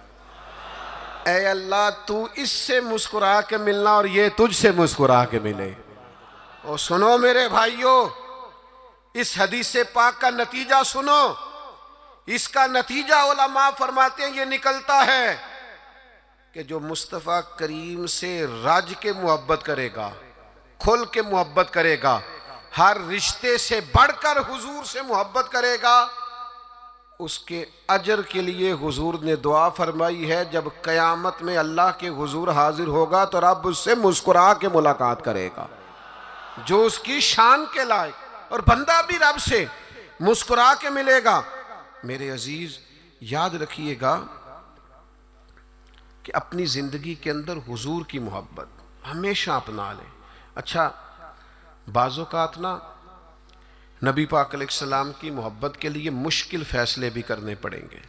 اے اللہ تو اس سے مسکرا کے ملنا اور یہ تجھ سے مسکرا کے ملے۔ اور سنو میرے بھائیوں، اس حدیث پاک کا نتیجہ سنو۔ اس کا نتیجہ علماء فرماتے ہیں یہ نکلتا ہے کہ جو مصطفیٰ کریم سے رج کے محبت کرے گا، کھل کے محبت کرے گا، ہر رشتے سے بڑھ کر حضور سے محبت کرے گا، اس کے اجر کے لیے حضور نے دعا فرمائی ہے جب قیامت میں اللہ کے حضور حاضر ہوگا تو رب اس سے مسکرا کے ملاقات کرے گا جو اس کی شان کے لائق، اور بندہ بھی رب سے مسکرا کے ملے گا۔ میرے عزیز یاد رکھیے گا کہ اپنی زندگی کے اندر حضور کی محبت ہمیشہ اپنا لیں۔ اچھا بعض اوقات نا نبی پاک علیہ السلام کی محبت کے لیے مشکل فیصلے بھی کرنے پڑیں گے،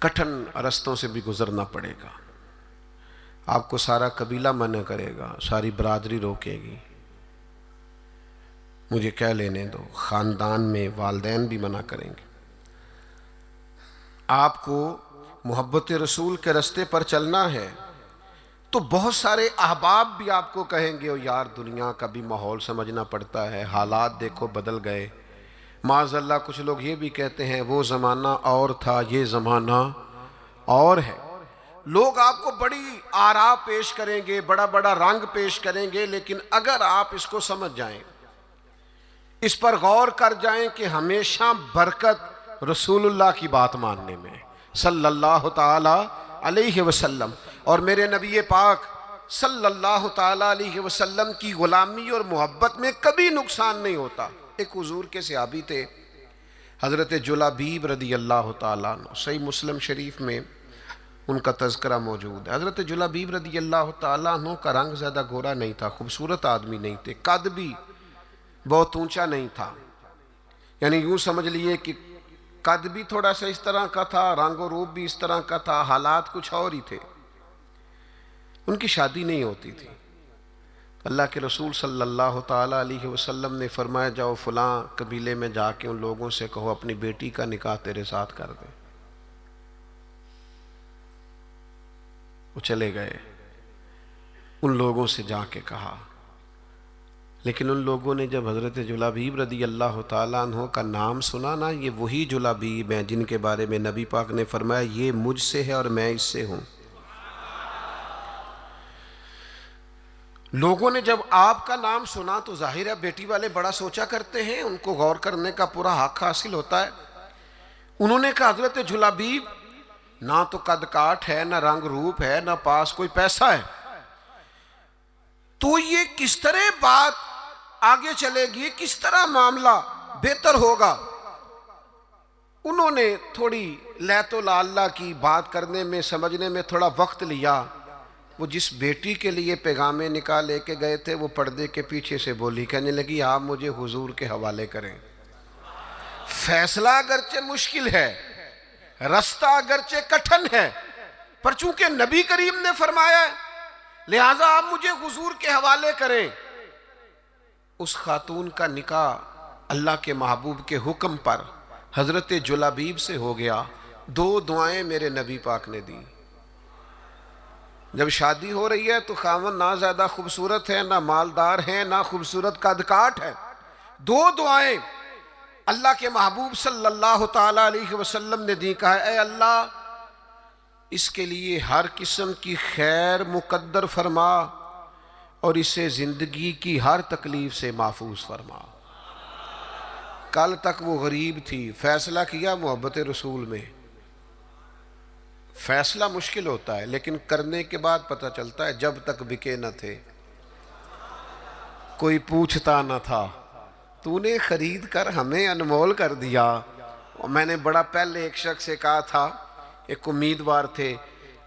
کٹھن رستوں سے بھی گزرنا پڑے گا۔ آپ کو سارا قبیلہ منع کرے گا، ساری برادری روکے گی، مجھے کہہ لینے دو، خاندان میں والدین بھی منع کریں گے۔ آپ کو محبت رسول کے رستے پر چلنا ہے تو بہت سارے احباب بھی آپ کو کہیں گے یار دنیا کا بھی ماحول سمجھنا پڑتا ہے، حالات دیکھو بدل گئے۔ معاذ اللہ کچھ لوگ یہ بھی کہتے ہیں وہ زمانہ اور تھا، یہ زمانہ اور ہے۔ لوگ آپ کو بڑی آراء پیش کریں گے، بڑا بڑا رنگ پیش کریں گے، لیکن اگر آپ اس کو سمجھ جائیں، اس پر غور کر جائیں کہ ہمیشہ برکت رسول اللہ کی بات ماننے میں صلی اللہ تعالی علیہ وسلم، اور میرے نبی پاک صلی اللہ تعالی علیہ وسلم کی غلامی اور محبت میں کبھی نقصان نہیں ہوتا۔ ایک حضور کے صحابی تھے حضرت جلابیب رضی اللہ تعالیٰ عنہ، صحیح مسلم شریف میں ان کا تذکرہ موجود ہے۔ حضرت جلابیب رضی اللہ تعالیٰ عنہ کا رنگ زیادہ گورا نہیں تھا، خوبصورت آدمی نہیں تھے، قد بھی بہت اونچا نہیں تھا، یعنی یوں سمجھ لیے کہ قد بھی تھوڑا سا اس طرح کا تھا، رنگ و روپ بھی اس طرح کا تھا، حالات کچھ اور ہی تھے۔ ان کی شادی نہیں ہوتی تھی۔ اللہ کے رسول صلی اللہ تعالیٰ علیہ وسلم نے فرمایا جاؤ فلاں قبیلے میں جا کے ان لوگوں سے کہو اپنی بیٹی کا نکاح تیرے ساتھ کر دیں۔ وہ چلے گئے، ان لوگوں سے جا کے کہا، لیکن ان لوگوں نے جب حضرت جلابیب رضی اللہ تعالیٰ عنہ کا نام سنا نا، یہ وہی جلابیب ہیں جن کے بارے میں نبی پاک نے فرمایا یہ مجھ سے ہے اور میں اس سے ہوں۔ لوگوں نے جب آپ کا نام سنا تو ظاہر ہے بیٹی والے بڑا سوچا کرتے ہیں، ان کو غور کرنے کا پورا حق حاصل ہوتا ہے۔ انہوں نے کہا حضرت جلابیب نہ تو قد کاٹ ہے، نہ رنگ روپ ہے، نہ پاس کوئی پیسہ ہے، تو یہ کس طرح بات آگے چلے گی، کس طرح معاملہ بہتر ہوگا؟ انہوں نے تھوڑی لیت و لالا کی بات کرنے میں، سمجھنے میں تھوڑا وقت لیا۔ وہ جس بیٹی کے لیے پیغام نکاح لے کے گئے تھے وہ پردے کے پیچھے سے بولی، کہنے لگی آپ مجھے حضور کے حوالے کریں۔ فیصلہ اگرچہ مشکل ہے، رستہ اگرچہ کٹھن ہے، پر چونکہ نبی کریم نے فرمایا ہے لہٰذا آپ مجھے حضور کے حوالے کریں۔ اس خاتون کا نکاح اللہ کے محبوب کے حکم پر حضرت جلابیب سے ہو گیا۔ 2 دعائیں میرے نبی پاک نے دی۔ جب شادی ہو رہی ہے تو خاوند نہ زیادہ خوبصورت ہے، نہ مالدار ہے، نہ خوبصورت قد کاٹ ہے، 2 دعائیں اللہ کے محبوب صلی اللہ تعالیٰ علیہ وسلم نے دی۔ کہا اے اللہ اس کے لیے ہر قسم کی خیر مقدر فرما اور اسے زندگی کی ہر تکلیف سے محفوظ فرما۔ کل تک وہ غریب تھی، فیصلہ کیا محبت رسول میں۔ فیصلہ مشکل ہوتا ہے لیکن کرنے کے بعد پتہ چلتا ہے جب تک بکے نہ تھے کوئی پوچھتا نہ تھا، تو نے خرید کر ہمیں انمول کر دیا۔ میں نے بڑا پہلے ایک شخص سے کہا تھا ایک امیدوار تھے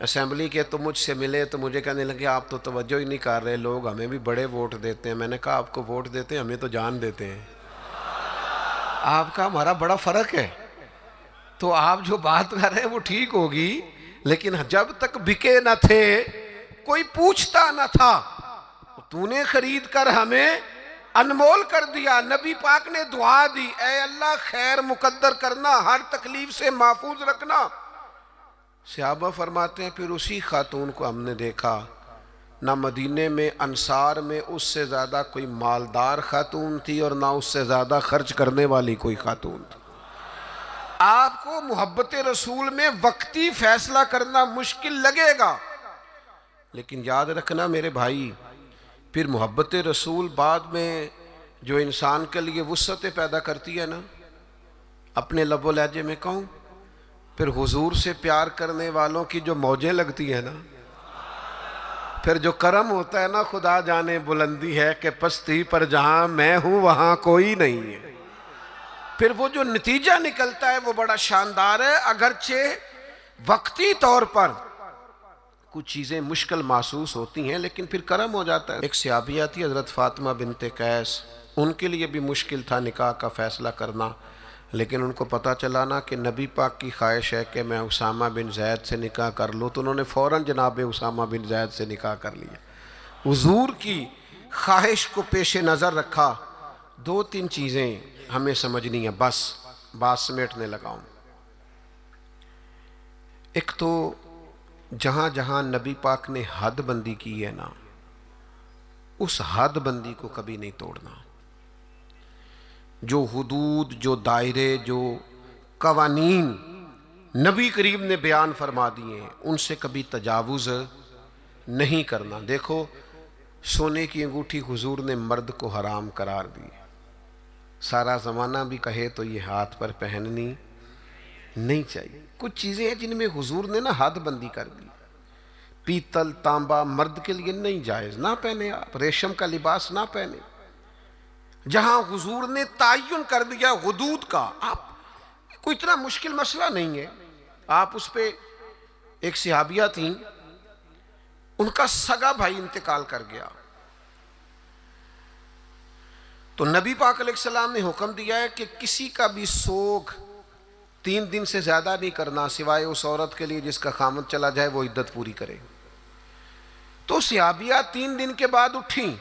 اسمبلی کے، تو مجھ سے ملے تو مجھے کہنے لگے آپ تو توجہ ہی نہیں کر رہے، لوگ ہمیں بھی بڑے ووٹ دیتے ہیں۔ میں نے کہا آپ کو ووٹ دیتے ہیں، ہمیں تو جان دیتے ہیں، آپ کا ہمارا بڑا فرق ہے۔ تو آپ جو بات کر رہے ہیں وہ ٹھیک ہوگی، لیکن جب تک بکے نہ تھے کوئی پوچھتا نہ تھا، تو نے خرید کر ہمیں انمول کر دیا۔ نبی پاک نے دعا دی، اے اللہ خیر مقدر کرنا، ہر تکلیف سے محفوظ رکھنا۔ صحابہ فرماتے ہیں پھر اسی خاتون کو ہم نے دیکھا، نہ مدینے میں انصار میں اس سے زیادہ کوئی مالدار خاتون تھی اور نہ اس سے زیادہ خرچ کرنے والی کوئی خاتون تھی۔ آپ کو محبت رسول میں وقتی فیصلہ کرنا مشکل لگے گا، لیکن یاد رکھنا میرے بھائی، پھر محبت رسول بعد میں جو انسان کے لیے وسعتیں پیدا کرتی ہے نا، اپنے لب و لہجے میں کہوں، پھر حضور سے پیار کرنے والوں کی جو موجیں لگتی ہیں نا، پھر جو کرم ہوتا ہے نا، خدا جانے بلندی ہے کہ پستی پر جہاں میں ہوں وہاں کوئی نہیں ہے، پھر وہ جو نتیجہ نکلتا ہے وہ بڑا شاندار ہے۔ اگرچہ وقتی طور پر کچھ چیزیں مشکل محسوس ہوتی ہیں، لیکن پھر کرم ہو جاتا ہے۔ ایک صحابیہ تھی حضرت فاطمہ بنت قیس، ان کے لیے بھی مشکل تھا نکاح کا فیصلہ کرنا، لیکن ان کو پتہ چلا نا کہ نبی پاک کی خواہش ہے کہ میں اسامہ بن زید سے نکاح کر لوں، تو انہوں نے فوراً جناب اسامہ بن زید سے نکاح کر لیا۔ حضور کی خواہش کو پیش نظر رکھا۔ دو تین چیزیں ہمیں سمجھنی ہیں، بس بات سمیٹنے لگا ہوں۔ ایک تو جہاں جہاں نبی پاک نے حد بندی کی ہے نا، اس حد بندی کو کبھی نہیں توڑنا۔ جو حدود، جو دائرے، جو قوانین نبی کریم نے بیان فرما دیے ہیں، ان سے کبھی تجاوز نہیں کرنا۔ دیکھو سونے کی انگوٹھی حضور نے مرد کو حرام قرار دی، سارا زمانہ بھی کہے تو یہ ہاتھ پر پہننی نہیں چاہیے۔ کچھ چیزیں ہیں جن میں حضور نے نا حد بندی کر دی۔ پیتل تانبا مرد کے لیے نہیں جائز، نہ پہنے آپ، ریشم کا لباس نہ پہنے۔ جہاں حضور نے تعین کر دیا حدود کا، آپ کوئی اتنا مشکل مسئلہ نہیں ہے۔ آپ اس پہ، ایک صحابیہ تھیں، ان کا سگا بھائی انتقال کر گیا، تو نبی پاک علیہ السلام نے حکم دیا ہے کہ کسی کا بھی سوگ 3 دن سے زیادہ نہیں کرنا، سوائے اس عورت کے لیے جس کا خامد چلا جائے وہ عدت پوری کرے۔ تو صحابیہ 3 دن کے بعد اٹھیں،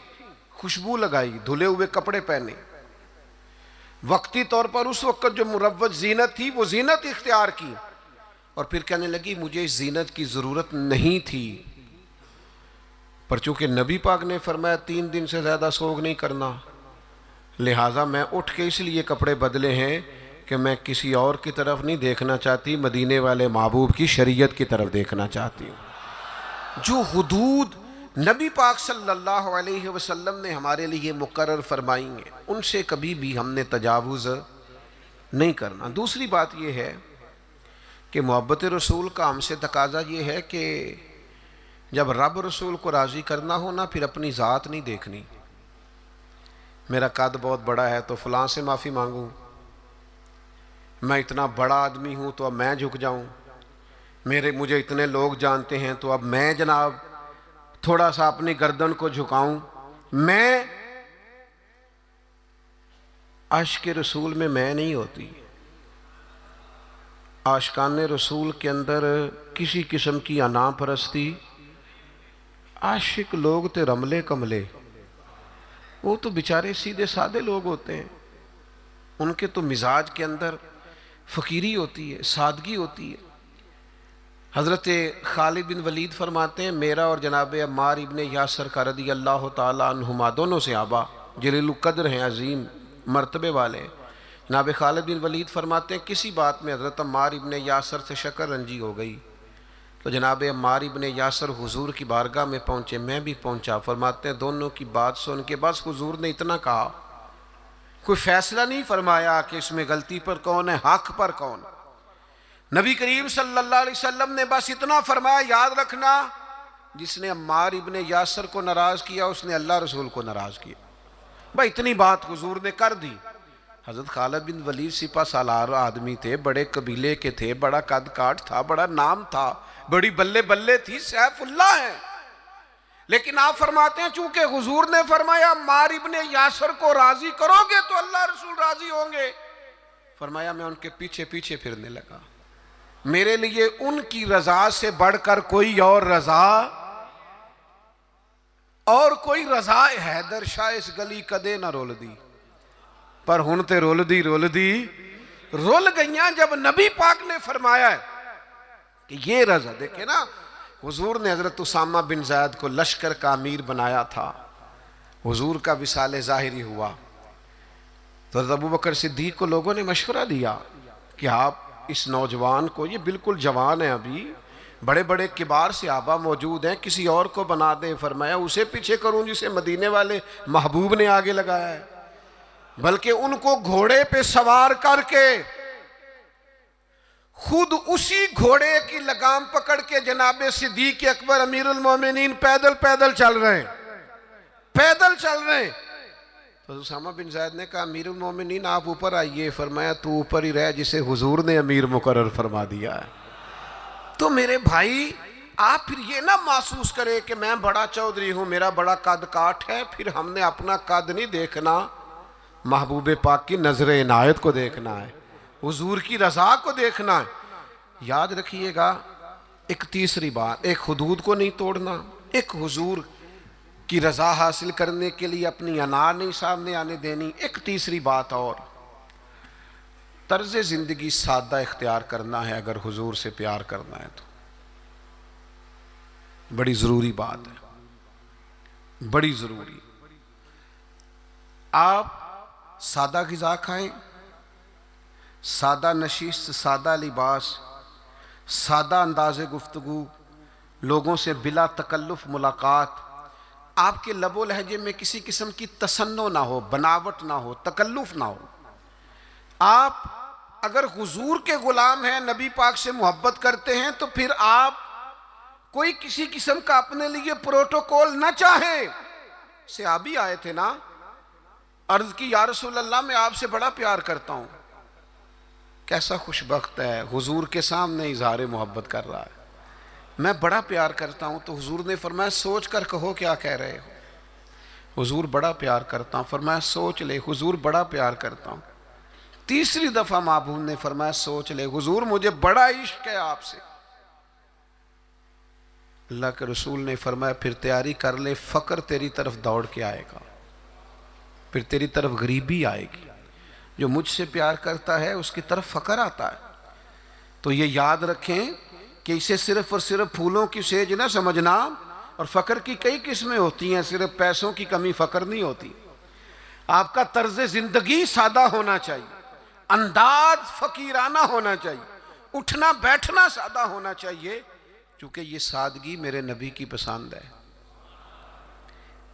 خوشبو لگائی، دھلے ہوئے کپڑے پہنے، وقتی طور پر اس وقت جو مروج زینت تھی وہ زینت اختیار کی، اور پھر کہنے لگی مجھے اس زینت کی ضرورت نہیں تھی، پر چونکہ نبی پاک نے فرمایا 3 دن سے زیادہ سوگ نہیں کرنا، لہٰذا میں اٹھ کے اس لیے کپڑے بدلے ہیں کہ میں کسی اور کی طرف نہیں دیکھنا چاہتی، مدینے والے محبوب کی شریعت کی طرف دیکھنا چاہتی ہوں۔ جو حدود نبی پاک صلی اللہ علیہ وسلم نے ہمارے لیے مقرر فرمائی ہیں، ان سے کبھی بھی ہم نے تجاوز نہیں کرنا۔ دوسری بات یہ ہے کہ محبت رسول کا ہم سے تقاضا یہ ہے کہ جب رب رسول کو راضی کرنا ہو نا، پھر اپنی ذات نہیں دیکھنی، میرا قد بہت بڑا ہے تو فلاں سے معافی مانگوں، میں اتنا بڑا آدمی ہوں تو اب میں جھک جاؤں، مجھے اتنے لوگ جانتے ہیں تو اب میں جناب تھوڑا سا اپنی گردن کو جھکاؤں۔ میں عاشق رسول میں نہیں ہوتی۔ عاشقان رسول کے اندر کسی قسم کی انا پرستی، عاشق لوگ تے رملے کملے، وہ تو بیچارے سیدھے سادے لوگ ہوتے ہیں، ان کے تو مزاج کے اندر فقیری ہوتی ہے، سادگی ہوتی ہے۔ حضرت خالد بن ولید فرماتے ہیں میرا اور جناب عمار ابن یاسر کا رضی اللہ تعالیٰ عنہما، دونوں صحابہ جلیل القدر ہیں، عظیم مرتبے والے ہیں، جناب خالد بن ولید فرماتے ہیں کسی بات میں حضرت عمار ابن یاسر سے شکر رنجی ہو گئی، تو جناب عمار ابن یاسر حضور کی بارگاہ میں پہنچے، میں بھی پہنچا، فرماتے ہیں دونوں کی بات سن کے بس حضور نے اتنا کہا، کوئی فیصلہ نہیں فرمایا کہ اس میں غلطی پر کون ہے، حق پر کون۔ نبی کریم صلی اللہ علیہ وسلم نے بس اتنا فرمایا، یاد رکھنا جس نے عمار ابن یاسر کو ناراض کیا اس نے اللہ رسول کو ناراض کیا، بھائی اتنی بات حضور نے کر دی۔ حضرت خالد بن ولید سپہ سالار آدمی تھے، بڑے قبیلے کے تھے، بڑا قد کاٹ تھا، بڑا نام تھا، بڑی بلے بلے تھی، سیف اللہ ہے. لیکن آپ فرماتے ہیں چونکہ حضور نے فرمایا عمار ابن یاسر کو راضی کرو گے تو اللہ رسول راضی ہوں گے، فرمایا میں ان کے پیچھے پیچھے پھرنے لگا. میرے لیے ان کی رضا سے بڑھ کر کوئی اور رضا، اور کوئی رضا حیدر شاہ اس گلی کدے نہ رول دی. پر ہن تے رول گئیاں جب نبی پاک نے فرمایا ہے کہ یہ رضا. دیکھیں نا، حضور نے حضرت اسامہ بن زید کو لشکر کا امیر بنایا تھا، حضور کا وصال ظاہری ہوا تو حضرت ابوبکر صدیق کو لوگوں نے مشورہ دیا کہ آپ اس نوجوان کو، یہ بالکل جوان ہے ابھی، بڑے بڑے کبار صحابہ موجود ہیں، کسی اور کو بنا دیں. فرمایا اسے پیچھے کروں جسے مدینے والے محبوب نے آگے لگایا ہے، بلکہ ان کو گھوڑے پہ سوار کر کے خود اسی گھوڑے کی لگام پکڑ کے جناب صدیق اکبر امیر المومنین پیدل چل رہے ہیں. تو اسامہ بن زید نے کہا امیر المومنین آپ اوپر آئیے. فرمایا تو اوپر ہی رہ جسے حضور نے امیر مقرر فرما دیا ہے. تو میرے بھائی آپ پھر یہ نہ محسوس کرے کہ میں بڑا چودھری ہوں، میرا بڑا قد کاٹ ہے. پھر ہم نے اپنا قد نہیں دیکھنا، محبوب پاک کی نظر عنایت کو دیکھنا ہے، حضور کی رضا کو دیکھنا ہے. یاد رکھیے گا ایک تیسری بات، ایک حدود کو نہیں توڑنا، ایک حضور کی رضا حاصل کرنے کے لیے اپنی انا نہیں سامنے آنے دینی. ایک تیسری بات اور، طرز زندگی سادہ اختیار کرنا ہے اگر حضور سے پیار کرنا ہے تو. بڑی ضروری بات ہے، بڑی ضروری. آپ سادہ غذا کھائیں، سادہ نشست، سادہ لباس، سادہ انداز گفتگو، لوگوں سے بلا تکلف ملاقات، آپ کے لب و لہجے میں کسی قسم کی تصنع نہ ہو، بناوٹ نہ ہو، تکلف نہ ہو. آپ اگر حضور کے غلام ہیں، نبی پاک سے محبت کرتے ہیں، تو پھر آپ کوئی کسی قسم کا اپنے لیے پروٹوکول نہ چاہیں. صحابی آئے تھے نا، عرض کی یا رسول اللہ میں آپ سے بڑا پیار کرتا ہوں. کیسا خوش بخت ہے، حضور کے سامنے اظہار محبت کر رہا ہے، میں بڑا پیار کرتا ہوں. تو حضور نے فرمایا سوچ کر کہو کیا کہہ رہے ہو. حضور بڑا پیار کرتا ہوں. فرمایا سوچ لے. حضور بڑا پیار کرتا ہوں. تیسری دفعہ محبوب نے فرمایا سوچ لے. حضور مجھے بڑا عشق ہے آپ سے. اللہ کے رسول نے فرمایا پھر تیاری کر لے، فقر تیری طرف دوڑ کے آئے گا، پھر تیری طرف غریبی آئے گی. جو مجھ سے پیار کرتا ہے اس کی طرف فقر آتا ہے. تو یہ یاد رکھیں کہ اسے صرف اور صرف پھولوں کی سیج نہ سمجھنا، اور فقر کی کئی قسمیں ہوتی ہیں، صرف پیسوں کی کمی فقر نہیں ہوتی. آپ کا طرز زندگی سادہ ہونا چاہیے، انداز فقیرانہ ہونا چاہیے، اٹھنا بیٹھنا سادہ ہونا چاہیے، کیونکہ یہ سادگی میرے نبی کی پسند ہے.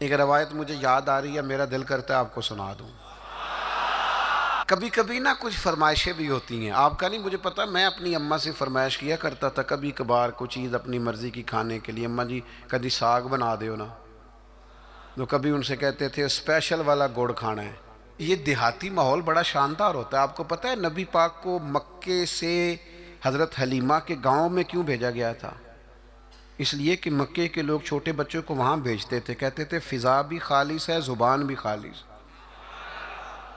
ایک روایت مجھے یاد آ رہی ہے، میرا دل کرتا ہے آپ کو سنا دوں. کبھی کبھی نا کچھ فرمائشیں بھی ہوتی ہیں، آپ کا نہیں مجھے پتا، میں اپنی اماں سے فرمائش کیا کرتا تھا کبھی کبھار کوئی چیز اپنی مرضی کی کھانے کے لیے. اماں جی کبھی ساگ بنا دیو نا، تو کبھی ان سے کہتے تھے اسپیشل والا گڑ کھانا ہے. یہ دیہاتی ماحول بڑا شاندار ہوتا ہے. آپ کو پتا ہے نبی پاک کو مکے سے حضرت حلیمہ کے گاؤں میں کیوں بھیجا گیا تھا؟ اس لیے کہ مکے کے لوگ چھوٹے بچوں کو وہاں بھیجتے تھے، کہتے تھے فضا بھی خالص ہے، زبان بھی خالص.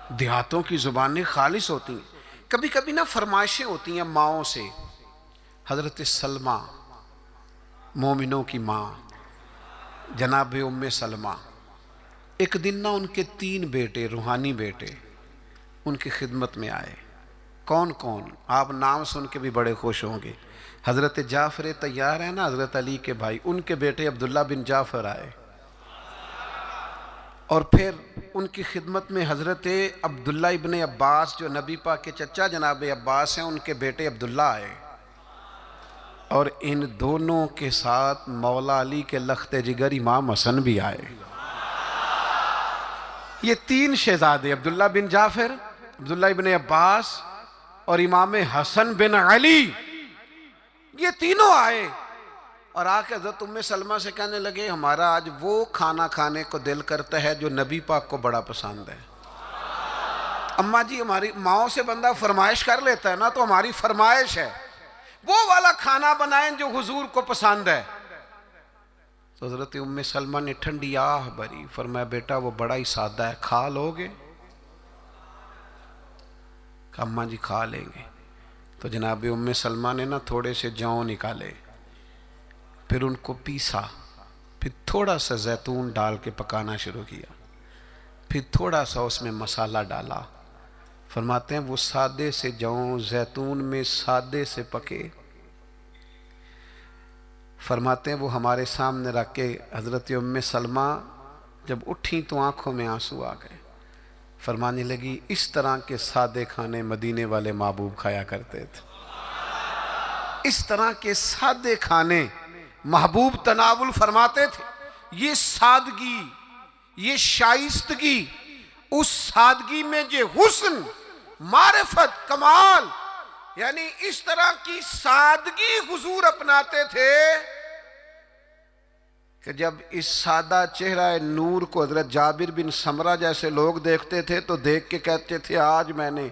دیہاتوں کی زبانیں خالص ہوتی ہیں. کبھی کبھی نا فرمائشیں ہوتی ہیں ماؤں سے. حضرت سلمہ مومنوں کی ماں جناب ام سلمہ، ایک دن نا ان کے 3 بیٹے روحانی بیٹے ان کی خدمت میں آئے. کون کون؟ آپ نام سن کے بھی بڑے خوش ہوں گے. حضرت جعفر طیار ہے نا، حضرت علی کے بھائی، ان کے بیٹے عبداللہ بن جعفر آئے. اور پھر ان کی خدمت میں حضرت عبداللہ ابن عباس جو نبی پاک کے چچا جناب عباس ہیں، ان کے بیٹے عبداللہ آئے. اور ان دونوں کے ساتھ مولا علی کے لخت جگر امام حسن بھی آئے. یہ 3 شہزادے عبداللہ بن جعفر، عبداللہ ابن عباس اور امام حسن بن علی، یہ تینوں آئے اور آ کے حضرت ام سلمہ سے کہنے لگے ہمارا آج وہ کھانا کھانے کو دل کرتا ہے جو نبی پاک کو بڑا پسند ہے. اماں جی ہماری ماؤں سے بندہ فرمائش کر لیتا ہے نا، تو ہماری فرمائش ہے وہ والا کھانا بنائیں جو حضور کو پسند ہے۔ تو حضرت ام سلمہ نے ٹھنڈی آہ بھری، فرمایا بیٹا وہ بڑا ہی سادہ ہے، کھا لو گے؟ کہ اماں جی کھا لیں گے۔ تو جناب ام سلمہ نے نا تھوڑے سے جوں نکالے، پھر ان کو پیسا، پھر تھوڑا سا زیتون ڈال کے پکانا شروع کیا، پھر تھوڑا سا اس میں مسالہ ڈالا۔ فرماتے ہیں وہ سادے سے جوں زیتون میں سادے سے پکے۔ فرماتے ہیں وہ ہمارے سامنے رکھ کے حضرت ام سلمہ جب اٹھیں تو آنکھوں میں آنسو آ گئے۔ فرمانے لگی اس طرح کے سادے کھانے مدینے والے محبوب کھایا کرتے تھے، اس طرح کے سادے کھانے محبوب تناول فرماتے تھے۔ یہ سادگی، یہ شائستگی، اس سادگی میں جو حسن، معرفت، کمال، یعنی اس طرح کی سادگی حضور اپناتے تھے کہ جب اس سادہ چہرہ نور کو حضرت جابر بن سمرہ جیسے لوگ دیکھتے تھے تو دیکھ کے کہتے تھے آج میں نے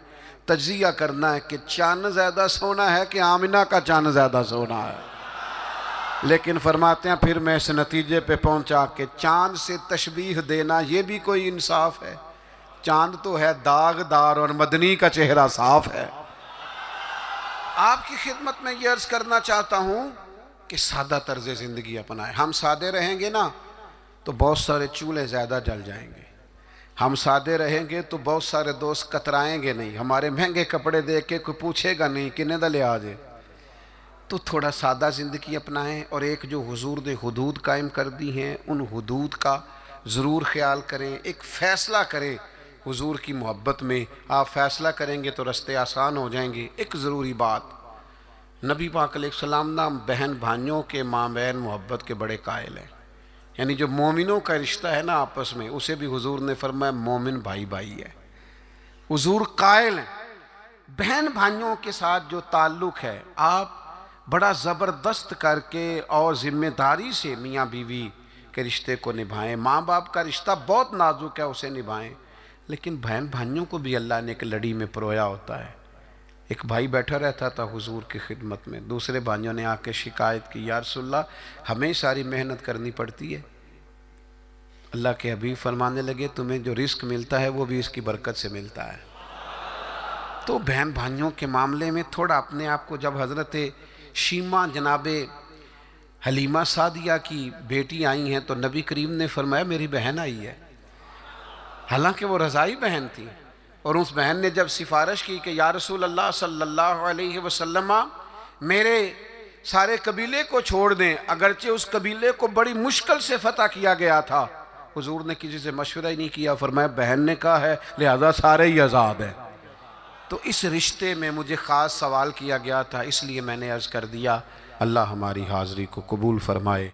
تجزیہ کرنا ہے کہ چاند زیادہ سونا ہے کہ آمنہ کا چاند زیادہ سونا ہے۔ لیکن فرماتے ہیں پھر میں اس نتیجے پہ پہنچا کہ چاند سے تشبیہ دینا یہ بھی کوئی انصاف ہے؟ چاند تو ہے داغ دار اور مدنی کا چہرہ صاف ہے۔ آپ کی خدمت میں یہ عرض کرنا چاہتا ہوں کہ سادہ طرز زندگی اپنائیں۔ ہم سادے رہیں گے نا تو بہت سارے چولہے زیادہ جل جائیں گے، ہم سادے رہیں گے تو بہت سارے دوست کترائیں گے نہیں، ہمارے مہنگے کپڑے دیکھ کے کوئی پوچھے گا نہیں کنے دا لے آجے۔ تو تھوڑا سادہ زندگی اپنائیں، اور ایک جو حضور نے حدود قائم کر دی ہیں ان حدود کا ضرور خیال کریں۔ ایک فیصلہ کریں حضور کی محبت میں، آپ فیصلہ کریں گے تو رستے آسان ہو جائیں گے۔ ایک ضروری بات، نبی پاک علیہ السلام نا بہن بھائیوں کے مابین محبت کے بڑے قائل ہیں، یعنی جو مومنوں کا رشتہ ہے نا آپس میں، اسے بھی حضور نے فرمایا مومن بھائی بھائی ہے۔ حضور قائل ہیں بہن بھائیوں کے ساتھ جو تعلق ہے آپ بڑا زبردست کر کے اور ذمہ داری سے میاں بیوی کے رشتے کو نبھائیں۔ ماں باپ کا رشتہ بہت نازک ہے، اسے نبھائیں، لیکن بہن بھائیوں کو بھی اللہ نے ایک لڑی میں پرویا ہوتا ہے۔ ایک بھائی بیٹھا رہتا تھا حضور کی خدمت میں، دوسرے بھائیوں نے آ کے شکایت کی یا رسول اللہ ہمیں ساری محنت کرنی پڑتی ہے۔ اللہ کے حبیب فرمانے لگے تمہیں جو رزق ملتا ہے وہ بھی اس کی برکت سے ملتا ہے۔ تو بہن بھائیوں کے معاملے میں تھوڑا اپنے آپ کو، جب حضرت شیمہ جناب حلیمہ سعدیہ کی بیٹی آئی ہیں تو نبی کریم نے فرمایا میری بہن آئی ہے، حالانکہ وہ رضائی بہن تھی، اور اس بہن نے جب سفارش کی کہ یا رسول اللہ صلی اللہ علیہ وسلم میرے سارے قبیلے کو چھوڑ دیں، اگرچہ اس قبیلے کو بڑی مشکل سے فتح کیا گیا تھا، حضور نے کسی سے مشورہ ہی نہیں کیا، فرمایا بہن نے کہا ہے لہذا سارے ہی آزاد ہیں۔ تو اس رشتے میں مجھے خاص سوال کیا گیا تھا، اس لیے میں نے عرض کر دیا۔ اللہ ہماری حاضری کو قبول فرمائے۔